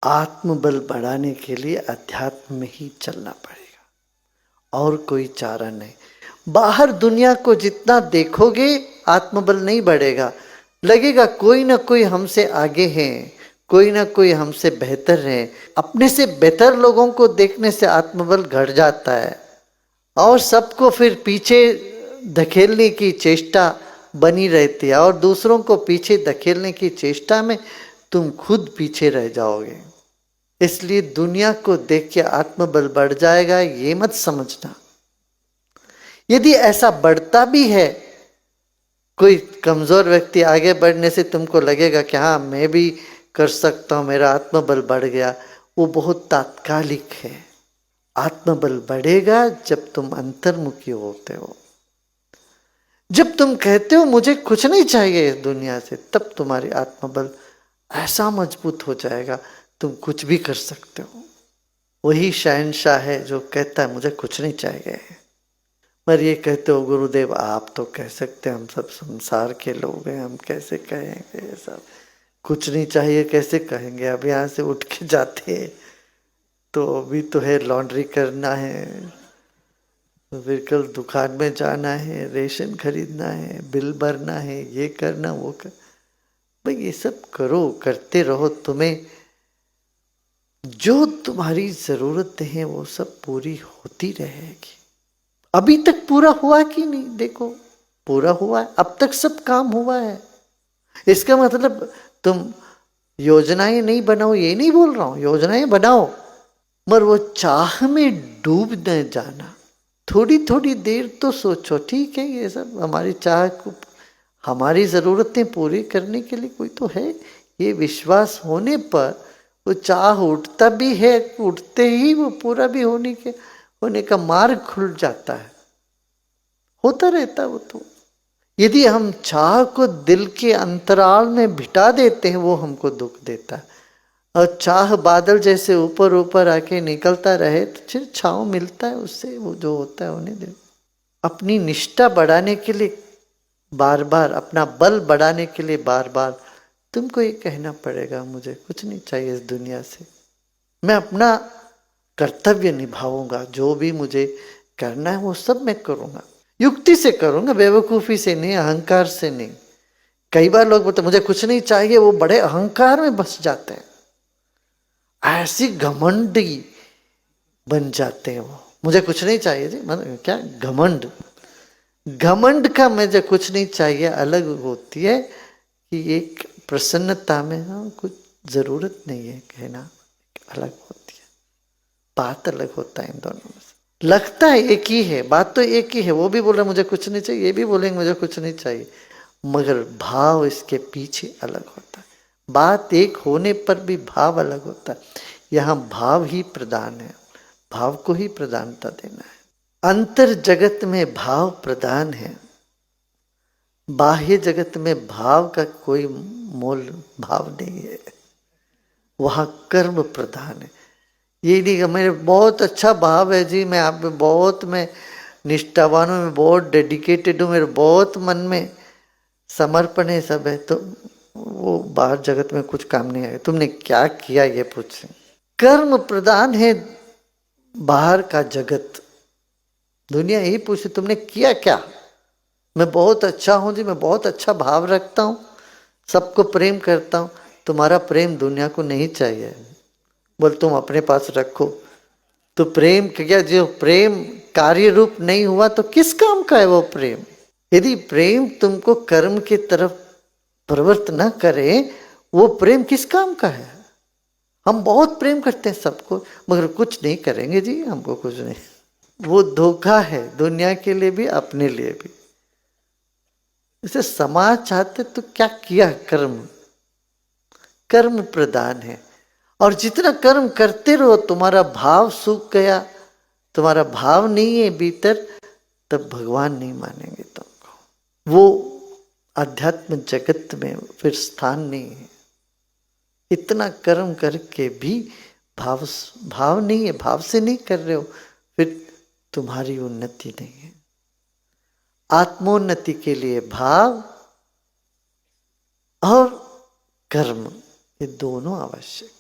आत्मबल बढ़ाने के लिए अध्यात्म में ही चलना पड़ेगा और कोई चारा नहीं। बाहर दुनिया को जितना देखोगे आत्मबल नहीं बढ़ेगा, लगेगा कोई ना कोई हमसे आगे है, कोई ना कोई हमसे बेहतर है। अपने से बेहतर लोगों को देखने से आत्मबल घट जाता है और सबको फिर पीछे धकेलने की चेष्टा बनी रहती है और दूसरों को पीछे धकेलने की चेष्टा में तुम खुद पीछे रह जाओगे। इसलिए दुनिया को देख के आत्मबल बढ़ जाएगा ये मत समझना। यदि ऐसा बढ़ता भी है, कोई कमजोर व्यक्ति आगे बढ़ने से तुमको लगेगा कि हाँ मैं भी कर सकता हूं, मेरा आत्मबल बढ़ गया, वो बहुत तात्कालिक है। आत्मबल बढ़ेगा जब तुम अंतर्मुखी होते हो, जब तुम कहते हो मुझे कुछ नहीं चाहिए इस दुनिया से, तब तुम्हारी आत्मबल ऐसा मजबूत हो जाएगा तुम कुछ भी कर सकते हो। वही शहंशाह है जो कहता है मुझे कुछ नहीं चाहिए। पर ये कहते हो गुरुदेव आप तो कह सकते हैं, हम सब संसार के लोग हैं, हम कैसे कहेंगे ये सब, कुछ नहीं चाहिए कैसे कहेंगे। अब यहाँ से उठ के जाते तो अभी तो है लॉन्ड्री करना है, फिर कल दुकान में जाना है, रेशन खरीदना है, बिल भरना है, ये करना वो कर। भाई ये सब करो, करते रहो, तुम्हें जो तुम्हारी जरूरतें हैं वो सब पूरी होती रहेगी। अभी तक पूरा हुआ कि नहीं, देखो पूरा हुआ है, अब तक सब काम हुआ है। इसका मतलब तुम योजनाएं नहीं बनाओ ये नहीं बोल रहा हूं, योजनाएं बनाओ, मगर वो चाह में डूब न जाना। थोड़ी थोड़ी देर तो सोचो, ठीक है ये सब हमारी चाह को, हमारी ज़रूरतें पूरी करने के लिए कोई तो है, ये विश्वास होने पर वो चाह उठता भी है, उठते ही वो पूरा भी होने का मार्ग खुल जाता है, होता रहता वो तो। यदि हम चाह को दिल के अंतराल में बिठा देते हैं वो हमको दुख देता है, और चाह बादल जैसे ऊपर ऊपर आके निकलता रहे तो फिर छाँव मिलता है उससे, वो जो होता है होने दे। अपनी निष्ठा बढ़ाने के लिए बार बार, अपना बल बढ़ाने के लिए बार बार तुमको ये कहना पड़ेगा मुझे कुछ नहीं चाहिए इस दुनिया से, मैं अपना कर्तव्य निभाऊंगा, जो भी मुझे करना है वो सब मैं करूंगा, युक्ति से करूंगा, बेवकूफ़ी से नहीं, अहंकार से नहीं। कई बार लोग बोलते मुझे कुछ नहीं चाहिए, वो बड़े अहंकार में बस जाते हैं, ऐसी घमंडी बन जाते हैं वो। मुझे कुछ नहीं चाहिए जी, मतलब क्या घमंड, घमंड का मुझे कुछ नहीं चाहिए अलग होती है कि एक प्रसन्नता में हाँ कुछ जरूरत नहीं है कहना अलग होती है, बात अलग होता है इन दोनों में से। लगता है एक ही है, बात तो एक ही है, वो भी बोल रहे मुझे कुछ नहीं चाहिए, ये भी बोलेंगे मुझे कुछ नहीं चाहिए, मगर भाव इसके पीछे अलग होता है। बात एक होने पर भी भाव अलग होता है। यहाँ भाव ही प्रधान है, भाव को ही प्रधानता देना है। अंतर जगत में भाव प्रधान है, बाह्य जगत में भाव का कोई मोल भाव नहीं है, वहाँ कर्म प्रधान है। ये नहीं कि मेरे बहुत अच्छा भाव है जी, मैं आप में बहुत मैं निष्ठावान हूँ, मैं बहुत डेडिकेटेड हूँ, मेरे बहुत मन में समर्पण है, सब है, तो वो बाहर जगत में कुछ काम नहीं आएगा। तुमने क्या किया ये पूछे। कर्म प्रधान है बाहर का जगत, दुनिया यही पूछे तुमने किया क्या। मैं बहुत अच्छा हूँ जी, मैं बहुत अच्छा भाव रखता हूँ, सबको प्रेम करता हूँ, तुम्हारा प्रेम दुनिया को नहीं चाहिए, बोल तुम अपने पास रखो। तो प्रेम क्या, जो प्रेम कार्य रूप नहीं हुआ तो किस काम का है वो प्रेम। यदि प्रेम तुमको कर्म की तरफ प्रवृत्त न करे, वो प्रेम किस काम का है। हम बहुत प्रेम करते हैं सबको, मगर कुछ नहीं करेंगे जी, हमको कुछ नहीं, वो धोखा है दुनिया के लिए भी अपने लिए भी। इसे समाज चाहते तो क्या किया, कर्म, कर्म प्रधान है। और जितना कर्म करते रहो तुम्हारा भाव सूख गया, तुम्हारा भाव नहीं है भीतर, तब भगवान नहीं मानेंगे तुमको, वो अध्यात्म जगत में फिर स्थान नहीं है। इतना कर्म करके भी भाव नहीं है, भाव से नहीं कर रहे हो, फिर तुम्हारी उन्नति नहीं है। आत्मोन्नति के लिए भाव और कर्म ये दोनों आवश्यक।